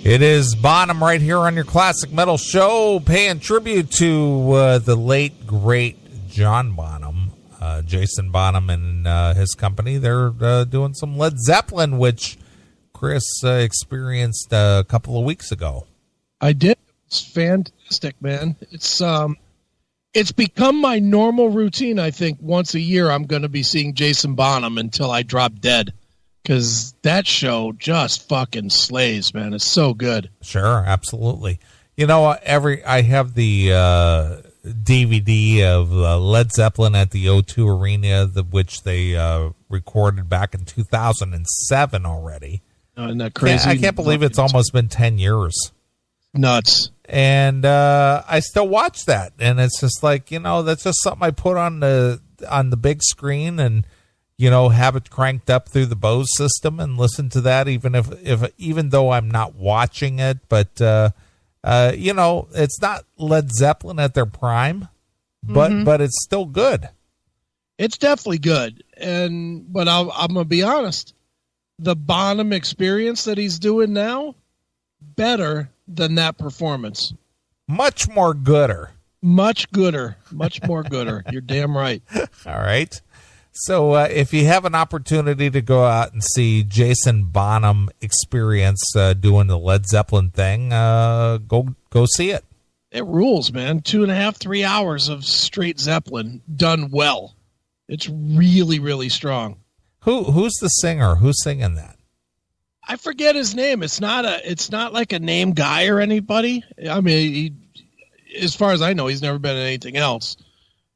It is Bonham right here on your Classic Metal Show, paying tribute to the late, great John Bonham. Jason Bonham and his company, they're doing some Led Zeppelin, which Chris experienced a couple of weeks ago. I did. It's fantastic, man. It's become my normal routine. I think once a year I'm going to be seeing Jason Bonham until I drop dead, because that show just fucking slays, man. It's so good. Sure, absolutely. You know, I have the DVD of Led Zeppelin at the O2 Arena, which they recorded back in 2007 already. Isn't that crazy? I can't believe it's almost been 10 years. Nuts. And I still watch that, and it's just like, you know, that's just something I put on the big screen and, you know, have it cranked up through the Bose system and listen to that, even though I'm not watching it. But you know, it's not Led Zeppelin at their prime, but it's still good. It's definitely good. But I'm gonna be honest, the Bonham experience that he's doing now, better than that performance. Much more gooder. Much gooder. Much more gooder. You're damn right. All right. So if you have an opportunity to go out and see Jason Bonham experience doing the Led Zeppelin thing, go see it. It rules, man. 2.5, 3 hours of straight Zeppelin done well. It's really, really strong. Who's the singer? Who's singing that? I forget his name. It's not like a name guy or anybody. I mean, as far as I know, he's never been in anything else.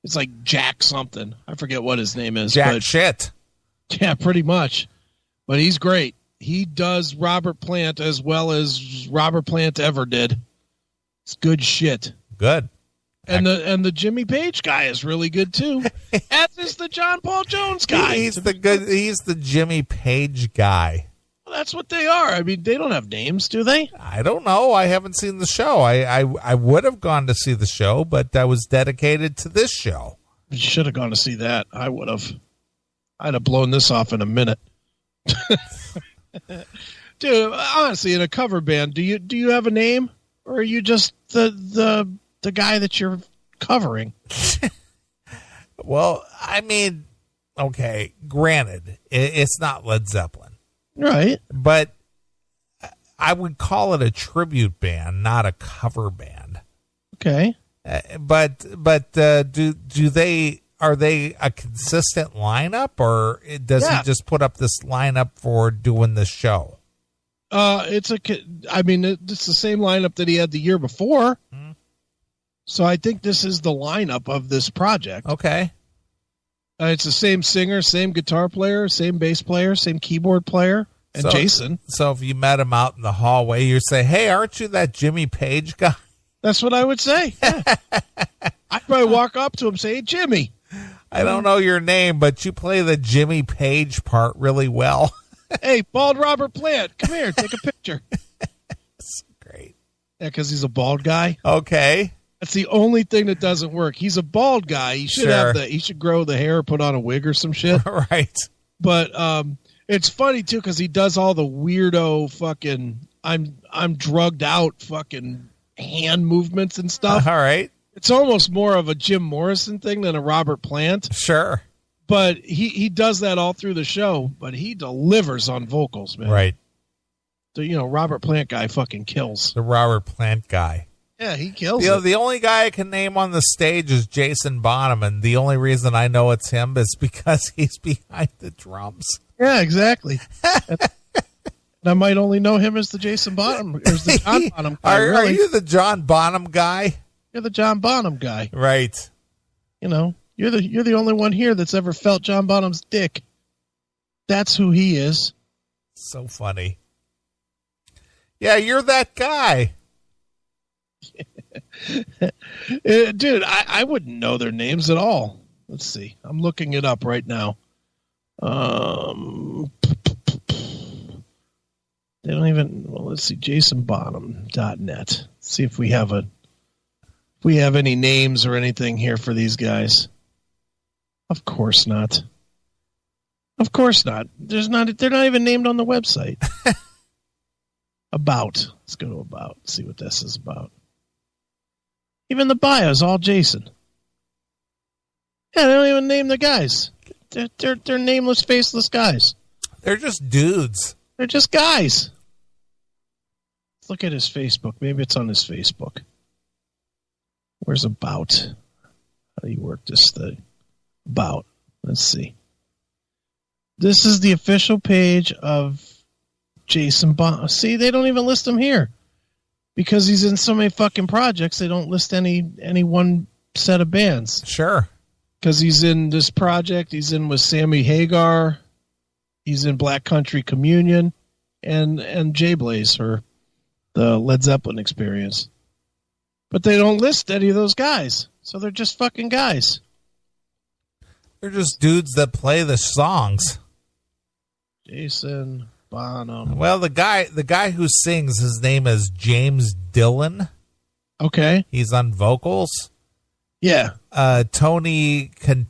It's like Jack something. I forget what his name is. Jack shit. Yeah, pretty much. But he's great. He does Robert Plant as well as Robert Plant ever did. It's good shit. Good. And the Jimmy Page guy is really good too. As is the John Paul Jones guy. He's the Jimmy Page guy. That's what they are. I mean, they don't have names, do they? I don't know. I haven't seen the show. I would have gone to see the show, but I was dedicated to this show. You should have gone to see that. I would have. I'd have blown this off in a minute. Dude, honestly, in a cover band, do you have a name, or are you just the guy that you're covering? Well, I mean, okay, granted, it's not Led Zeppelin. Right. But I would call it a tribute band, not a cover band. Okay. But are they a consistent lineup, or does he just put up this lineup for doing the show? It's the same lineup that he had the year before. Mm-hmm. So I think this is the lineup of this project. Okay. It's the same singer, same guitar player, same bass player, same keyboard player, and Jason. So if you met him out in the hallway, you say, "Hey, aren't you that Jimmy Page guy?" That's what I would say. Yeah. I'd probably walk up to him and say, "Hey, Jimmy. I don't know your name, but you play the Jimmy Page part really well." Hey, bald Robert Plant, come here, take a picture. That's great. Yeah, because he's a bald guy. Okay. That's the only thing that doesn't work. He's a bald guy. He should he should grow the hair, put on a wig or some shit. Right. But it's funny too because he does all the weirdo fucking I'm drugged out fucking hand movements and stuff. All right. It's almost more of a Jim Morrison thing than a Robert Plant. Sure. But he does that all through the show, but he delivers on vocals, man. Right. The Robert Plant guy fucking kills. The Robert Plant guy. Yeah, he kills The only guy I can name on the stage is Jason Bonham, and the only reason I know it's him is because he's behind the drums. Yeah, exactly. And I might only know him as the Jason Bonham, or as the John Bonham guy. Are you the John Bonham guy? You're the John Bonham guy. Right. You're the only one here that's ever felt John Bonham's dick. That's who he is. So funny. Yeah, you're that guy. Dude, I wouldn't know their names at all. Let's see. I'm looking it up right now. They don't even, let's see, jasonbonham.net. See if we have any names or anything here for these guys. Of course not. Of course not. They're not even named on the website. About. Let's go to about. See what this is about. Even the bio is all Jason. Yeah, they don't even name the guys. They're nameless, faceless guys. They're just dudes. They're just guys. Let's look at his Facebook. Maybe it's on his Facebook. Where's about? How do you work this thing? About. Let's see. This is the official page of Jason Bonham. See, they don't even list him here. Because he's in so many fucking projects, they don't list any one set of bands. Sure. Because he's in this project, he's in with Sammy Hagar, he's in Black Country Communion, and J Blaze, or the Led Zeppelin Experience. But they don't list any of those guys, so they're just fucking guys. They're just dudes that play the songs. Jason Bonham. Well, the guy who sings, his name is James Dillon. Okay. He's on vocals. Yeah. Tony Catania.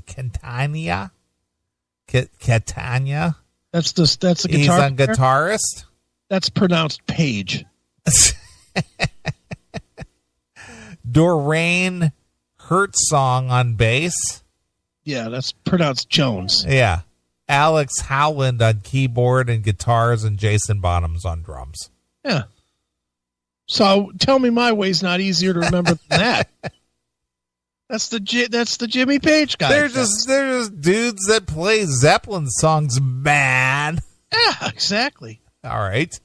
Catania. Catania. That's the guitar. He's on player? guitarist. That's pronounced Page. Doreen Hertzsong on bass. Yeah, that's pronounced Jones. Yeah. Alex Howland on keyboard and guitars, and Jason Bonham's on drums. Yeah. So tell me my way's not easier to remember than that. That's the Jimmy Page guy. They're just dudes that play Zeppelin songs, man. Yeah, exactly. All right.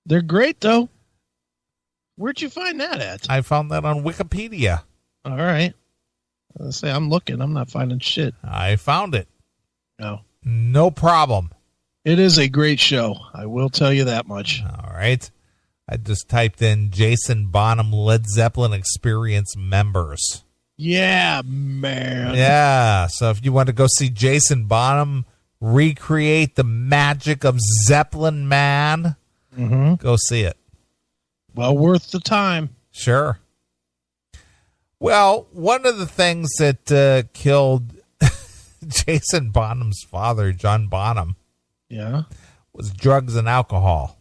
They're great though. Where'd you find that at? I found that on Wikipedia. All right. Let's say I'm looking. I'm not finding shit. I found it. No. No problem. It is a great show. I will tell you that much. All right. I just typed in Jason Bonham Led Zeppelin Experience members. Yeah, man. Yeah. So if you want to go see Jason Bonham recreate the magic of Zeppelin, man, go see it. Well worth the time. Sure. Well, one of the things that killed Jason Bonham's father, John Bonham, was drugs and alcohol.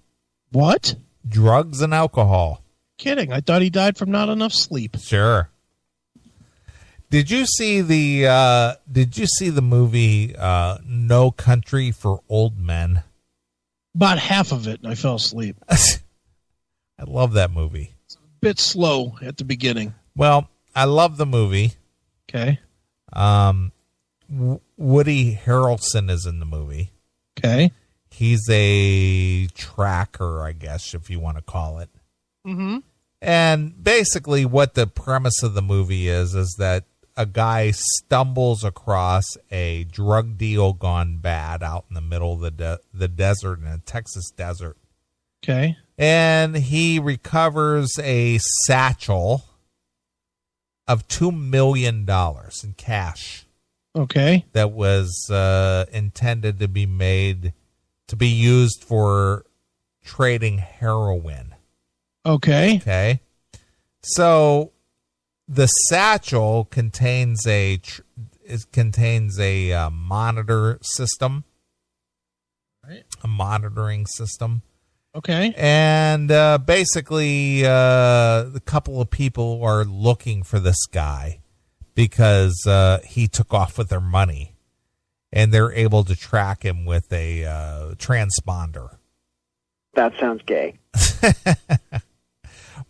What? Drugs and alcohol. Kidding. I thought he died from not enough sleep. Sure. Did you see the movie No Country for Old Men? About half of it, and I fell asleep. I love that movie. It's a bit slow at the beginning. Well, I love the movie. Okay. Woody Harrelson is in the movie. Okay. He's a tracker, I guess, if you want to call it. Mm-hmm. And basically what the premise of the movie is that a guy stumbles across a drug deal gone bad out in the middle of the desert, in a Texas desert. Okay. And he recovers a satchel of $2 million in cash. Okay. That was intended to be used for trading heroin. Okay. Okay. So the satchel contains a monitor system, right? A monitoring system. Okay. And basically, a couple of people are looking for this guy because he took off with their money, and they're able to track him with a transponder. That sounds gay.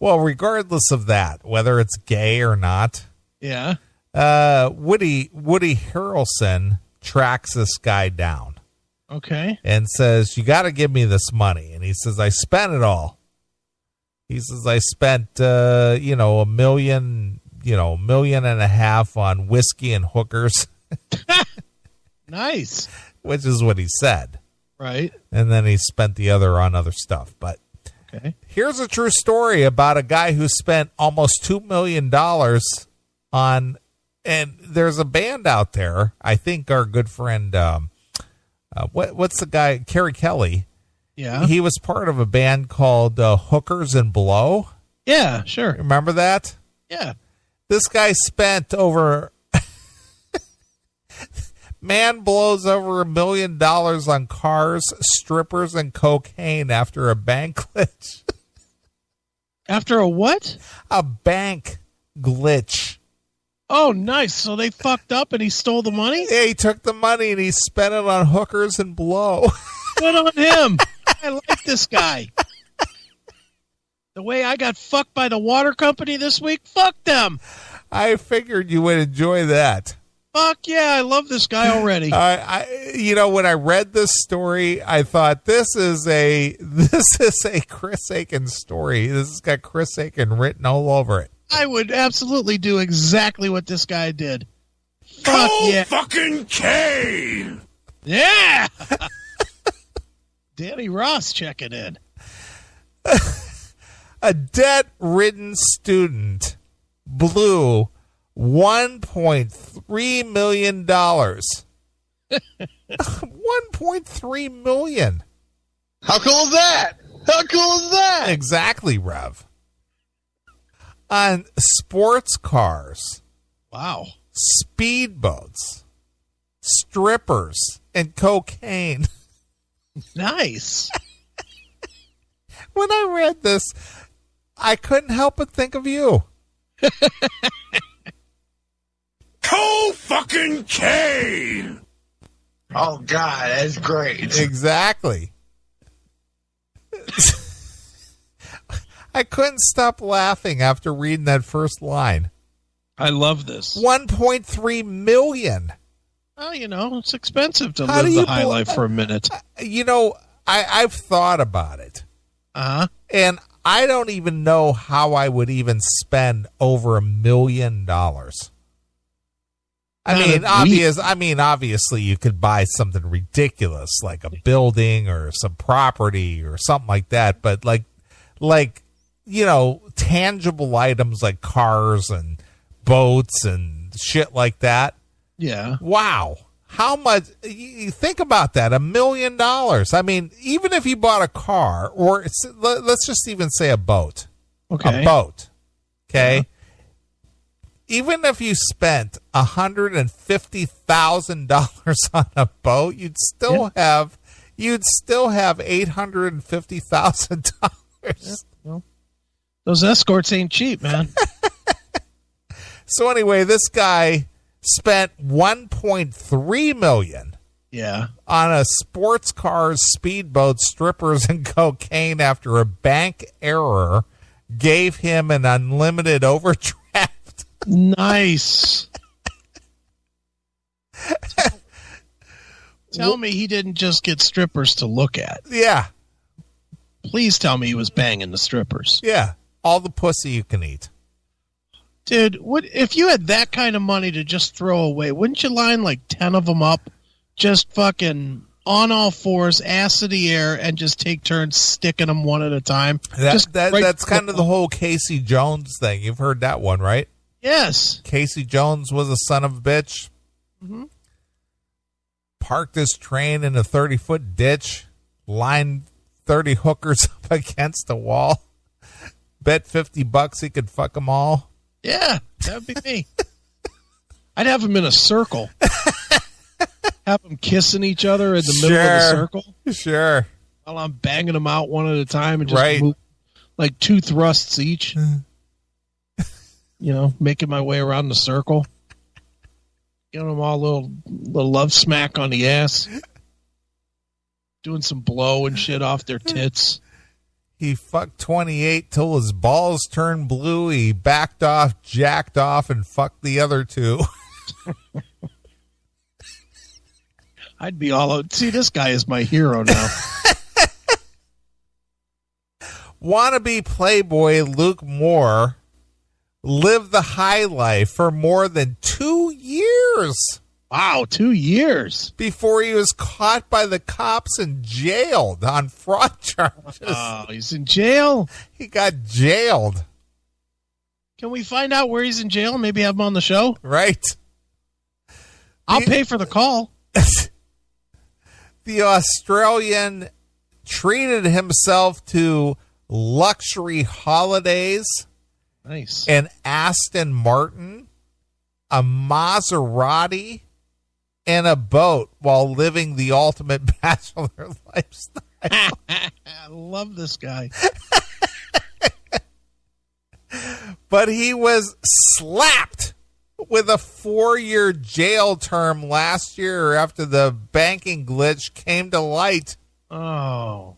Well, regardless of that, whether it's gay or not, yeah, Woody Harrelson tracks this guy down. Okay. And says, "You got to give me this money." And he says, "I spent it all." He says, "I spent, $1.5 million on whiskey and hookers." Nice. Which is what he said. Right. And then he spent the other on other stuff. But okay. Here's a true story about a guy who spent almost $2 million on, and there's a band out there, I think our good friend, what's the guy, Kerry Kelly? Yeah. He was part of a band called Hookers and Blow. Yeah, sure. Remember that? Yeah. This guy spent over Man blows over $1 million on cars, strippers, and cocaine after a bank glitch. After a what? A bank glitch. Oh, nice. So they fucked up and he stole the money? Yeah, he took the money and he spent it on hookers and blow. Good on him. I like this guy. The way I got fucked by the water company this week, fuck them. I figured you would enjoy that. Fuck yeah, I love this guy already. When I read this story, I thought this is a Chris Aiken story. This has got Chris Aiken written all over it. I would absolutely do exactly what this guy did. Fuck yeah. Fucking K! Yeah. Danny Ross checking in. A debt-ridden student blew $1.3 million. $1.3 million. How cool is that? How cool is that? Exactly, Rev. On sports cars, Wow. speedboats, strippers, and cocaine. Nice. When I read this, I couldn't help but think of you. Fucking K! Oh, God, that's great. Exactly. I couldn't stop laughing after reading that first line. I love this. $1.3 million. Well, it's expensive to How live do the you high life for a minute. I've thought about it. Uh-huh. And I don't even know how I would even spend over $1 million. Obviously you could buy something ridiculous like a building or some property or something like that, but like tangible items like cars and boats and shit like that. Yeah. Wow. How much? You think about that, $1 million. I mean, even if you bought a car, or let's just even say a boat. Okay. A boat. Okay. Yeah. Even if you spent $150,000 on a boat, you'd still have $850,000. Yeah. Well, those escorts ain't cheap, man. So anyway, this guy spent $1.3 million. Yeah. On a sports cars, speedboats, strippers, and cocaine after a bank error gave him an unlimited overdraft. Nice. Tell me he didn't just get strippers to look at. Yeah. Please tell me he was banging the strippers. Yeah. All the pussy you can eat. Dude, if you had that kind of money to just throw away, wouldn't you line like 10 of them up, just fucking on all fours, ass to the air, and just take turns sticking them one at a time? That's kind of the whole Casey Jones thing. You've heard that one, right? Yes. Casey Jones was a son of a bitch. Mm-hmm. Parked his train in a 30-foot ditch, lined 30 hookers up against a wall, bet $50 he could fuck them all. Yeah, that would be me. I'd have them in a circle. Have them kissing each other in the middle of the circle. Sure. While I'm banging them out one at a time and just move like 2 thrusts each. Making my way around the circle. Giving them all a little love smack on the ass. Doing some blow and shit off their tits. He fucked 28 till his balls turned blue. He backed off, jacked off, and fucked the other 2. I'd be all out. See, this guy is my hero now. Wannabe Playboy Luke Moore lived the high life for more than 2 years. Wow, 2 years. Before he was caught by the cops and jailed on fraud charges. Oh, he's in jail? He got jailed. Can we find out where he's in jail? Maybe have him on the show? Right. I'll pay for the call. The Australian treated himself to luxury holidays. Nice. An Aston Martin, a Maserati, in a boat while living the ultimate bachelor lifestyle. I love this guy. But he was slapped with a 4-year jail term last year after the banking glitch came to light. Oh.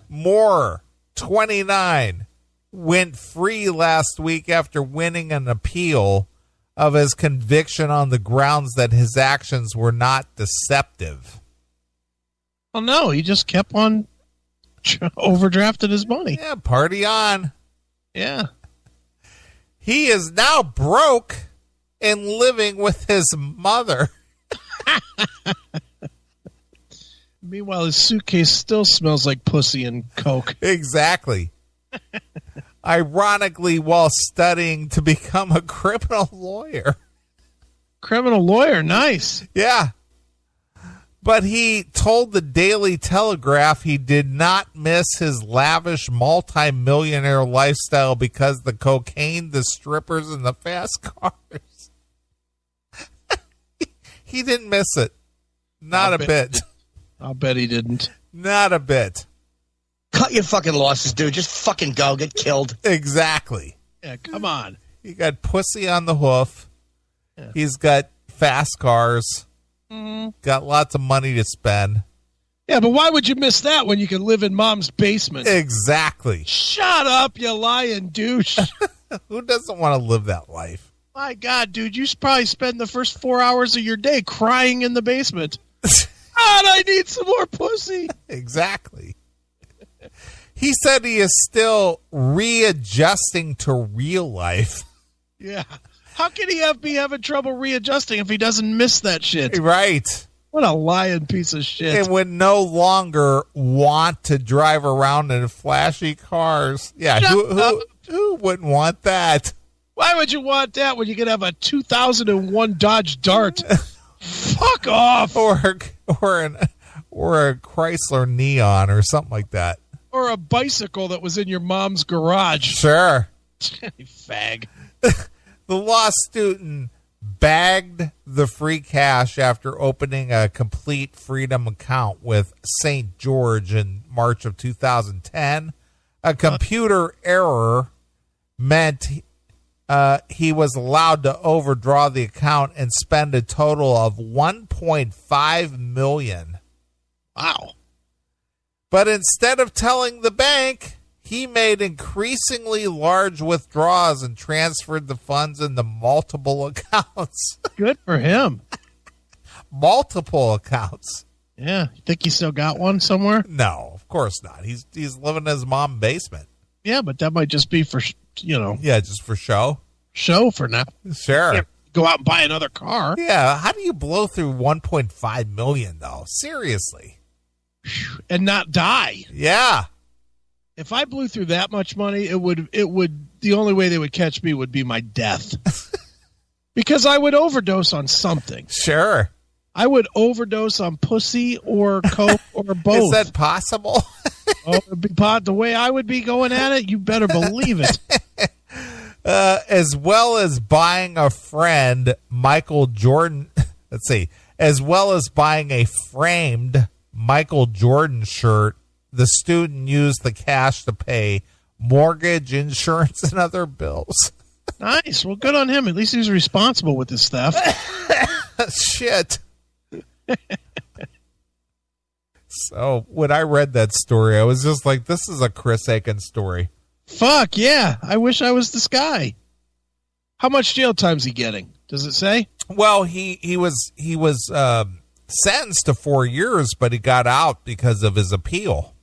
Moore, 29, went free last week after winning an appeal of his conviction on the grounds that his actions were not deceptive. Oh, no, he just kept on overdrafting his money. Yeah, party on. Yeah. He is now broke and living with his mother. Meanwhile, his suitcase still smells like pussy and coke. Exactly. Ironically, while studying to become a criminal lawyer. Criminal lawyer, nice. Yeah. But he told the Daily Telegraph he did not miss his lavish multi-millionaire lifestyle because the cocaine, the strippers, and the fast cars. He didn't miss it. Not a bit. I'll bet he didn't. Not a bit. Cut your fucking losses, dude. Just fucking go. Get killed. Exactly. Yeah, come on. He got pussy on the hoof. Yeah. He's got fast cars. Got lots of money to spend. Yeah, but why would you miss that when you can live in mom's basement? Exactly. Shut up, you lying douche. Who doesn't want to live that life? My God, dude, you probably spend the first 4 hours of your day crying in the basement. God, I need some more pussy. Exactly. He said he is still readjusting to real life. Yeah. How can he be having trouble readjusting if he doesn't miss that shit? Right. What a lying piece of shit. And would no longer want to drive around in flashy cars. Yeah, who wouldn't want that? Why would you want that when you could have a 2001 Dodge Dart? Fuck off. Or a Chrysler Neon or something like that. Or a bicycle that was in your mom's garage. Sure. You fag. The law student bagged the free cash after opening a Complete Freedom account with St. George in March of 2010. A computer error meant he was allowed to overdraw the account and spend a total of $1.5 million. Wow. But instead of telling the bank, he made increasingly large withdrawals and transferred the funds into multiple accounts. Good for him. Multiple accounts. Yeah. You think he still got one somewhere? No, of course not. He's living in his mom's basement. Yeah, but that might just be for, Yeah, just for show. Show for now. Sure. Can't go out and buy another car. Yeah, how do you blow through $1.5 million, though? Seriously. And not die. Yeah. If I blew through that much money, it would the only way they would catch me would be my death. Because I would overdose on something. Sure. I would overdose on pussy or coke or both. Is that possible? It'd be the way I would be going at it, you better believe it. As well as buying a friend, Michael Jordan. Let's see. As well as buying a framed Michael Jordan shirt, the student used the cash to pay mortgage, insurance, and other bills. Nice. Well, good on him. At least he's responsible with his theft. Shit. So when I read that story, I was just like, this is a Chris Aiken story. Fuck, yeah. I wish I was this guy. How much jail time's he getting? Does it say? Well, he was sentenced to 4 years, but he got out because of his appeal.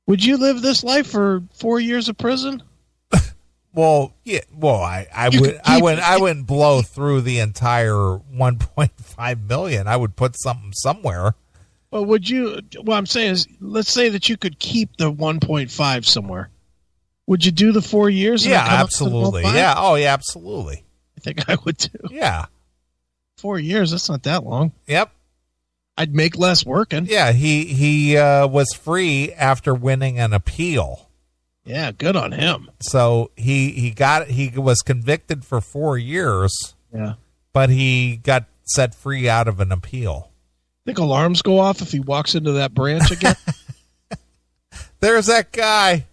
Would you live this life for 4 years of prison? Well, yeah. Well, I wouldn't blow through the entire 1.5 million. I would put something somewhere. Well, would you? What I'm saying is, let's say that you could keep the 1.5 somewhere. Would you do the 4 years? Yeah, absolutely. Yeah. Oh, yeah, absolutely. I think I would too. Yeah. 4 years. That's not that long. Yep. I'd make less working. Yeah. He was free after winning an appeal. Yeah, good on him. So he was convicted for 4 years. Yeah. but he got set free out of an appeal. Think alarms go off if he walks into that branch again? There's that guy.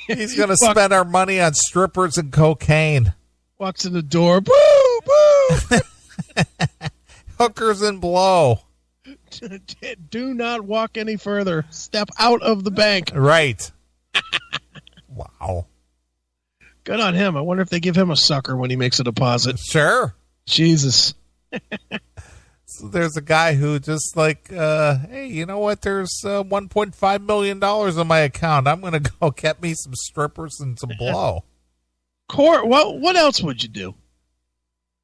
He's going to spend our money on strippers and cocaine. Walks in the door. Boo! Boo! Hookers and blow. Do not walk any further. Step out of the bank. Right. Wow. Good on him. I wonder if they give him a sucker when he makes a deposit. Sure. Jesus. So there's a guy who just like, hey, you know what? There's $1.5 million in my account. I'm going to go get me some strippers and some blow. What else would you do?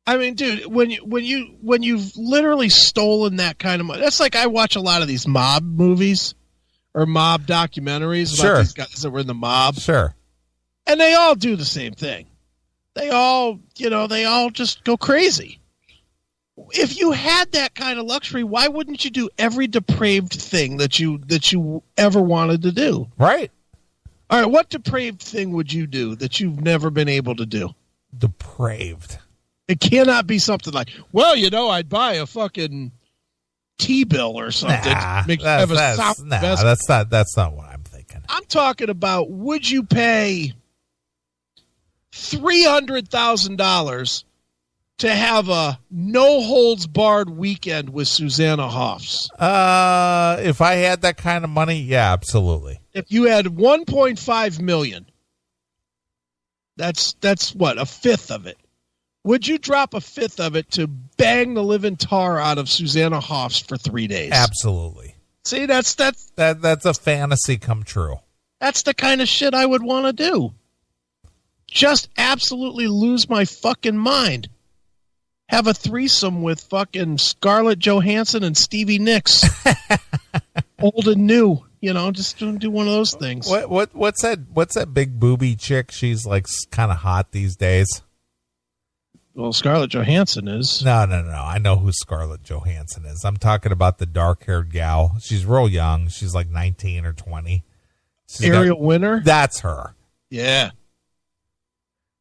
I mean, dude, when you've literally stolen that kind of money, that's like I watch a lot of these mob movies or mob documentaries about these guys that were in the mob. Sure. And they all do the same thing. They all just go crazy. If you had that kind of luxury, why wouldn't you do every depraved thing that you ever wanted to do? Right. All right, what depraved thing would you do that you've never been able to do? Depraved. It cannot be something like, well, I'd buy a fucking T-bill or something. That's not what I'm thinking. I'm talking about, would you pay $300,000 to have a no-holds-barred weekend with Susanna Hoffs? If I had that kind of money, yeah, absolutely. If you had $1.5 million, that's what, a fifth of it. Would you drop a fifth of it to bang the living tar out of Susanna Hoffs for 3 days? Absolutely. See, that's a fantasy come true. That's the kind of shit I would want to do. Just absolutely lose my fucking mind. Have a threesome with fucking Scarlett Johansson and Stevie Nicks. Old and new. Just do one of those things. What's that big booby chick? She's like kind of hot these days. Well, Scarlett Johansson is. No. I know who Scarlett Johansson is. I'm talking about the dark-haired gal. She's real young. She's like 19 or 20. Ariel Winter? That's her. Yeah.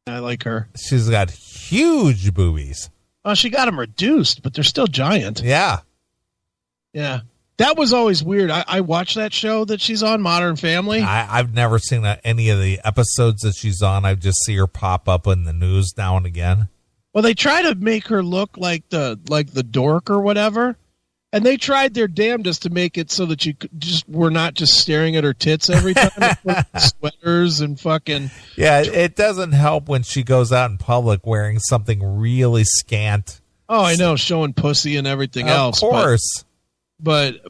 I like her. She's got huge boobies. Oh, she got them reduced, but they're still giant. Yeah. Yeah. That was always weird. I watched that show that she's on, Modern Family. I've never seen any of the episodes that she's on. I just see her pop up in the news now and again. Well, they try to make her look like the dork or whatever, and they tried their damnedest to make it so that you were not just staring at her tits every time. Sweaters and fucking. Yeah, it doesn't help when she goes out in public wearing something really scant. Oh, I know, showing pussy and everything else. Of course. But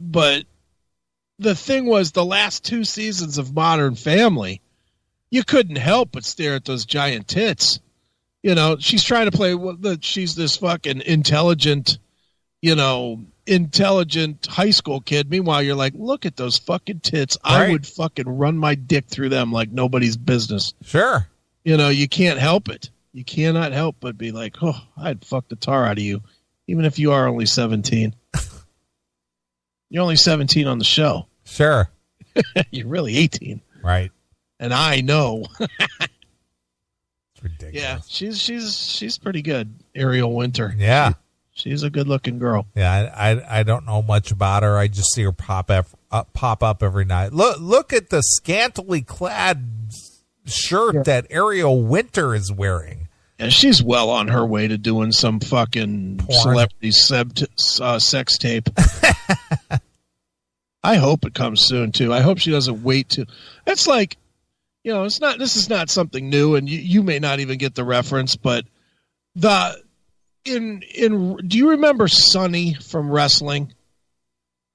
the thing was, the last 2 seasons of Modern Family, you couldn't help but stare at those giant tits. She's trying to play. She's this fucking intelligent high school kid. Meanwhile, you're like, look at those fucking tits. Right. I would fucking run my dick through them like nobody's business. Sure. You can't help it. You cannot help but be like, oh, I'd fuck the tar out of you, even if you are only 17. You're only 17 on the show. Sure. You're really 18. Right. And I know. Ridiculous. Yeah, she's pretty good, Ariel Winter. Yeah, she's a good-looking girl. Yeah, I don't know much about her. I just see her pop up every night. Look at the scantily clad shirt that Ariel Winter is wearing. Yeah, she's well on her way to doing some fucking celebrity sex tape. I hope it comes soon too. I hope she doesn't wait to. It's like. This is not something new, and you may not even get the reference, but do you remember Sunny from wrestling,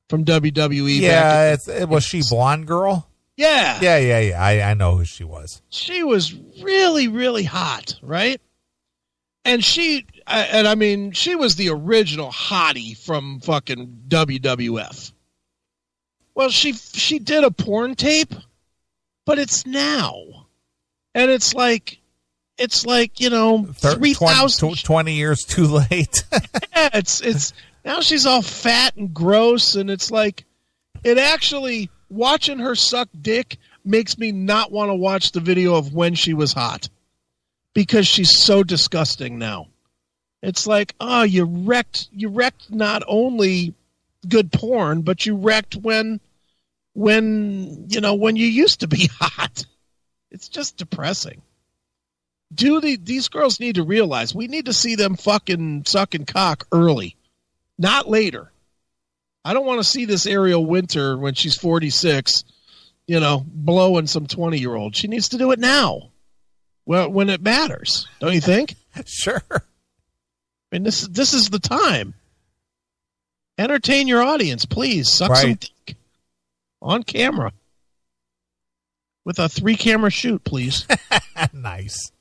from WWE? Yeah, was she blonde girl? Yeah. Yeah. I know who she was. She was really, really hot, right? And she was the original hottie from fucking WWF. Well, she did a porn tape. But it's now, and it's like 3,000 20 years too late. Yeah, it's now she's all fat and gross, and it's like it actually watching her suck dick makes me not want to watch the video of when she was hot because she's so disgusting now. It's like, oh, you wrecked not only good porn, but you wrecked when you used to be hot. It's just depressing. These girls need to realize we need to see them fucking sucking cock early, not later. I don't want to see this Ariel Winter when she's 46, blowing some 20-year-old. She needs to do it now. Well, when it matters, don't you think? Sure. I mean, this is the time. Entertain your audience, please. Suck some dick on camera with a 3-camera shoot, please. Nice.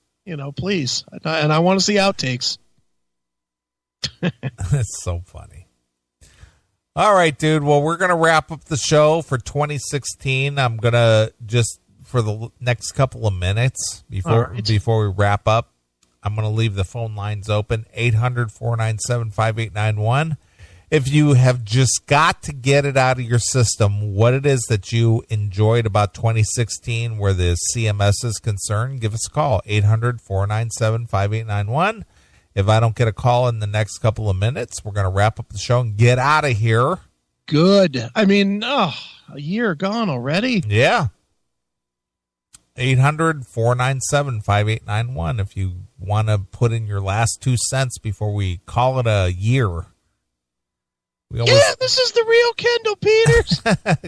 Please. And I want to see outtakes. That's so funny. All right, dude. Well, we're going to wrap up the show for 2016. I'm going to just, for the next couple of minutes before we wrap up, I'm going to leave the phone lines open, 800-497-5891. If you have just got to get it out of your system, what it is that you enjoyed about 2016 where the CMS is concerned, give us a call, 800-497-5891. If I don't get a call in the next couple of minutes, we're going to wrap up the show and get out of here. Good. I mean, a year gone already. Yeah. 800-497-5891 if you want to put in your last 2 cents before we call it a year. This is the real Kendall Peters.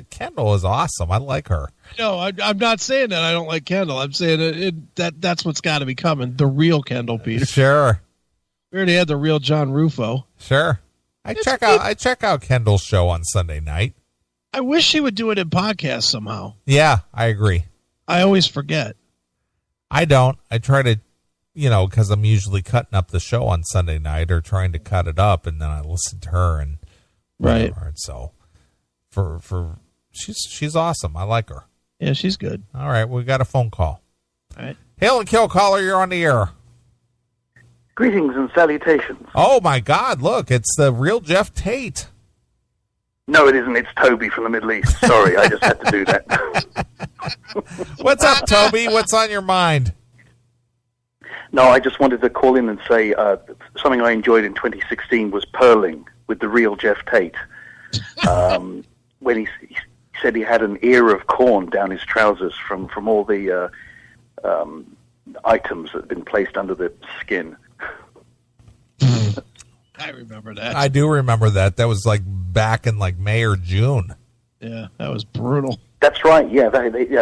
Kendall is awesome. I like her. No, I'm not saying that I don't like Kendall. I'm saying that's what's got to be coming. The real Kendall Peters. Sure. We already had the real John Rufo. Sure. I check out Kendall's show on Sunday night. I wish she would do it in podcast somehow. Yeah, I agree. I always forget. I don't. I try to, because I'm usually cutting up the show on Sunday night or trying to cut it up, and then I listen to her and right. And so, she's awesome. I like her. Yeah, she's good. All right, we got a phone call. All right. Hail and Kill caller, you're on the air. Greetings and salutations. Oh my God! Look, it's the real Jeff Tate. No, it isn't. It's Toby from the Middle East. Sorry, I just had to do that. What's up, Toby? What's on your mind? No, I just wanted to call in and say something I enjoyed in 2016 was purling with the real Jeff Tate. When he said he had an ear of corn down his trousers from all the items that had been placed under the skin. I remember that. I do remember that. That was like back in like May or June. Yeah, that was brutal. That's right. Yeah,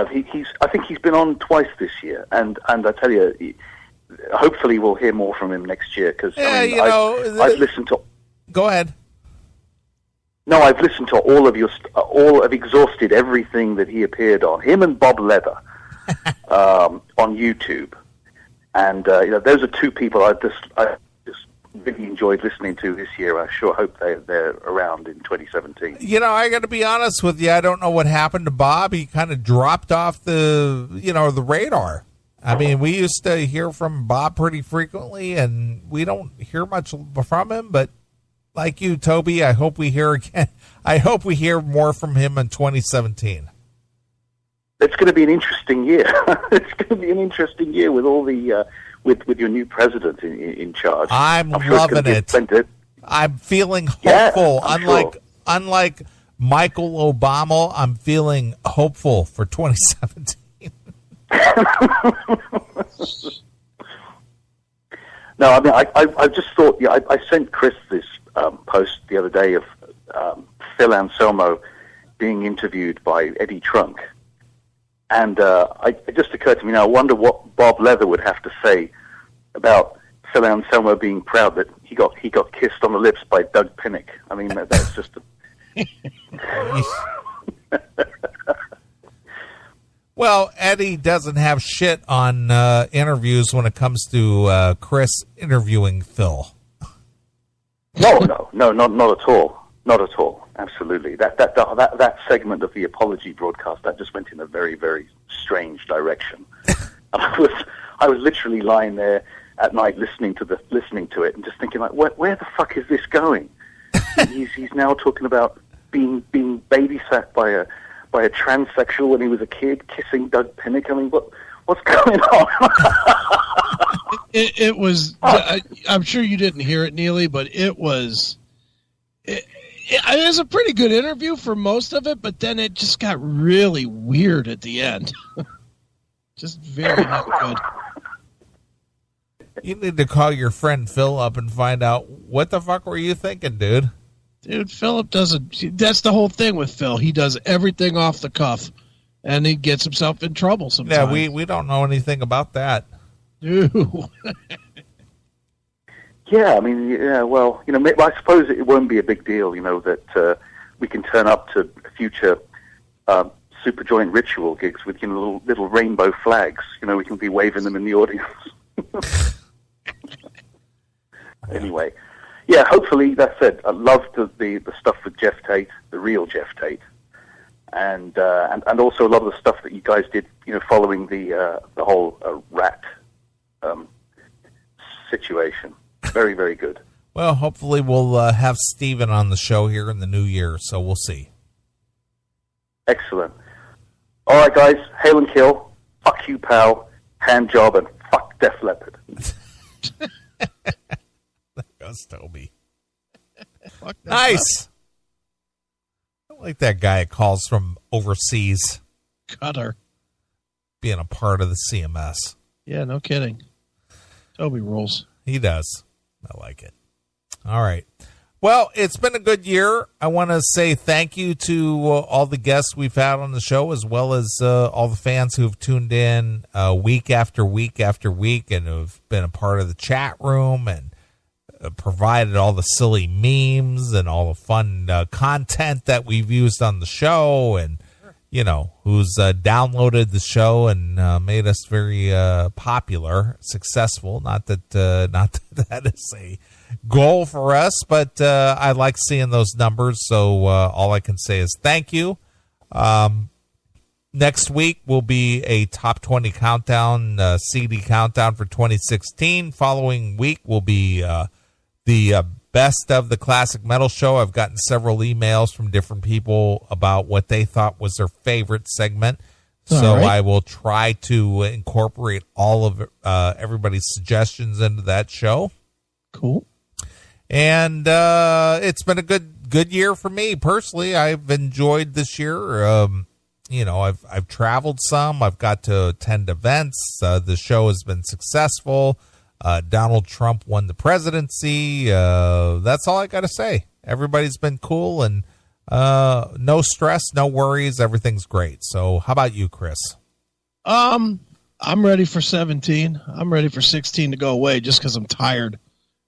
he's. I think he's been on twice this year, and I tell you, hopefully we'll hear more from him next year. Because I've listened to. Go ahead. No, I've listened to all I've exhausted everything that he appeared on. Him and Bob Leather on YouTube, and those are two people I just really enjoyed listening to this year. I sure hope they're around in 2017. I got to be honest with you. I don't know what happened to Bob. He kind of dropped off the radar. I mean, we used to hear from Bob pretty frequently, and we don't hear much from him. But like you, Toby, I hope we hear again. I hope we hear more from him in 2017. It's going to be an interesting year. It's going to be an interesting year with all the with your new president in charge. I'm loving it. I'm feeling hopeful. Yeah, unlike Michael Obama, I'm feeling hopeful for 2017. No, I mean, I just thought, I sent Chris this post the other day of Phil Anselmo being interviewed by Eddie Trunk. And it just occurred to me now, I wonder what Bob Leather would have to say about Phil Anselmo being proud that he got kissed on the lips by Doug Pinnick. I mean, that's just Well, Eddie doesn't have shit on interviews when it comes to Chris interviewing Phil. No, not at all. Not at all. Absolutely. That segment of the apology broadcast, that just went in a very, very strange direction. I was literally lying there at night listening to it and just thinking, like, where the fuck is this going? He's now talking about being babysat by a transsexual when he was a kid, kissing Doug Pinnick. I mean, what's going on? It was. I'm sure you didn't hear it, Neely, but it was. It was a pretty good interview for most of it, but then it just got really weird at the end. Just very not good. You need to call your friend Phil up and find out what the fuck were you thinking, dude? Dude, Philip doesn't. That's the whole thing with Phil. He does everything off the cuff, and he gets himself in trouble sometimes. Yeah, we don't know anything about that. Dude. Yeah, I mean, yeah. Well, I suppose it won't be a big deal, that we can turn up to future super joint ritual gigs with little rainbow flags. We can be waving them in the audience. Anyway, yeah. Hopefully, that's it. I loved the stuff with Jeff Tate, the real Jeff Tate, and also a lot of the stuff that you guys did. Following the whole rat situation. Very, very good. Well, hopefully we'll have Steven on the show here in the new year, so we'll see. Excellent. All right, guys. Hail and kill. Fuck you, pal. Hand job and fuck Def Leppard. There goes Toby. Nice. I like that guy that calls from overseas. Cutter. Being a part of the CMS. Yeah, no kidding. Toby rules. He does. I like it. All right. Well, it's been a good year. I want to say thank you to all the guests we've had on the show, as well as all the fans who've tuned in week after week after week and have been a part of the chat room and provided all the silly memes and all the fun content that we've used on the show, and who's downloaded the show and made us very popular, successful. Not that that is a goal for us, but I like seeing those numbers. So all I can say is thank you. Next week will be a top 20 countdown, CD countdown for 2016. Following week will be the best of the classic metal show. I've gotten several emails from different people about what they thought was their favorite segment. So right. I will try to incorporate all of everybody's suggestions into that show. Cool. And it's been a good year for me personally. I've enjoyed this year. I've traveled some. I've got to attend events. The show has been successful. Donald Trump won the presidency. That's all I got to say. Everybody's been cool and no stress, no worries. Everything's great. So how about you, Chris? I'm ready for 17. I'm ready for 16 to go away just because I'm tired.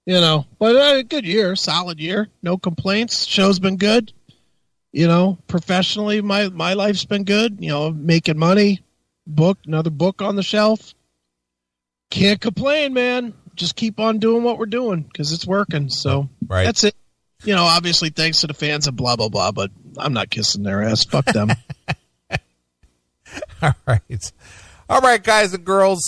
But a good year, solid year. No complaints. Show's been good. Professionally, my life's been good. Making money. Another book on the shelf. Can't complain, man. Just keep on doing what we're doing because it's working. So right. That's it. Obviously, thanks to the fans and blah, blah, blah, but I'm not kissing their ass. Fuck them. All right. All right, guys and girls,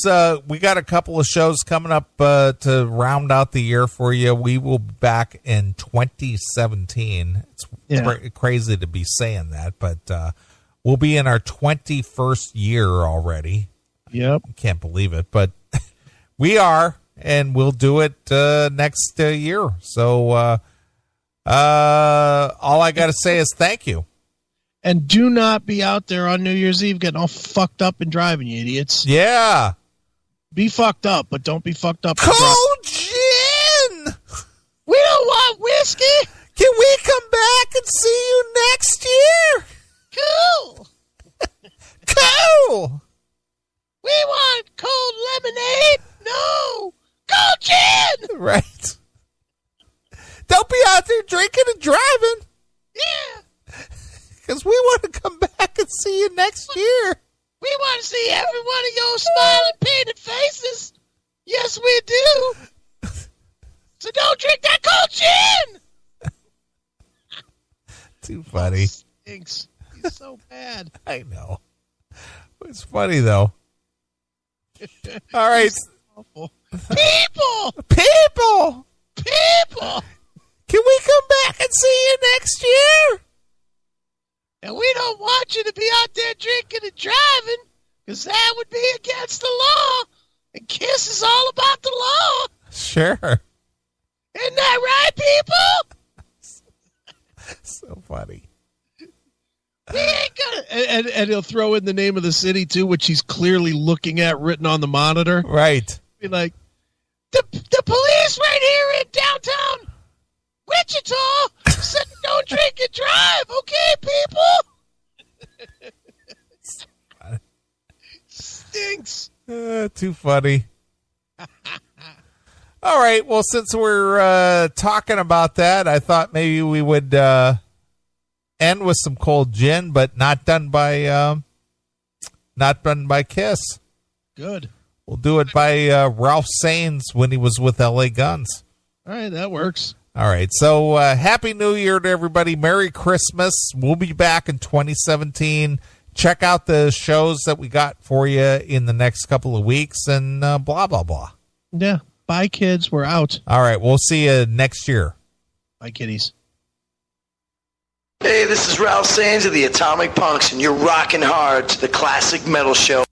we got a couple of shows coming up to round out the year for you. We will be back in 2017. It's crazy to be saying that, but we'll be in our 21st year already. Yep. I can't believe it, but we are, and we'll do it next year. So all I got to say is thank you. And do not be out there on New Year's Eve getting all fucked up and driving, you idiots. Yeah. Be fucked up, but don't be fucked up. Cold gin! We don't want whiskey! Can we come back and see you next year? Cool! Cool! We want cold lemonade! No! Cold gin! Right. Don't be out there drinking and driving. Yeah. Because we want to come back and see you next year. We want to see every one of your smiling, painted faces. Yes, we do. So don't drink that cold gin. Too funny. Stinks. He's so bad. I know. It's funny, though. All right. People! Can we come back and see you next year? And we don't want you to be out there drinking and driving, because that would be against the law. And Kiss is all about the law. Sure. Isn't that right, people? So funny. We ain't gonna, and he'll throw in the name of the city too, which he's clearly looking at written on the monitor. Right. Be like, the police right here in downtown Wichita said don't drink and drive, okay, people? Stinks. Too funny. All right. Well, since we're talking about that, I thought maybe we would end with some cold gin, but not done by Kiss. Good. We'll do it by Ralph Saenz when he was with LA Guns. All right, that works. All right. So Happy New Year to everybody. Merry Christmas. We'll be back in 2017. Check out the shows that we got for you in the next couple of weeks and blah, blah, blah. Yeah. Bye, kids. We're out. All right. We'll see you next year. Bye, kiddies. Hey, this is Ralph Saenz of the Atomic Punks, and you're rocking hard to the Classic Metal Show.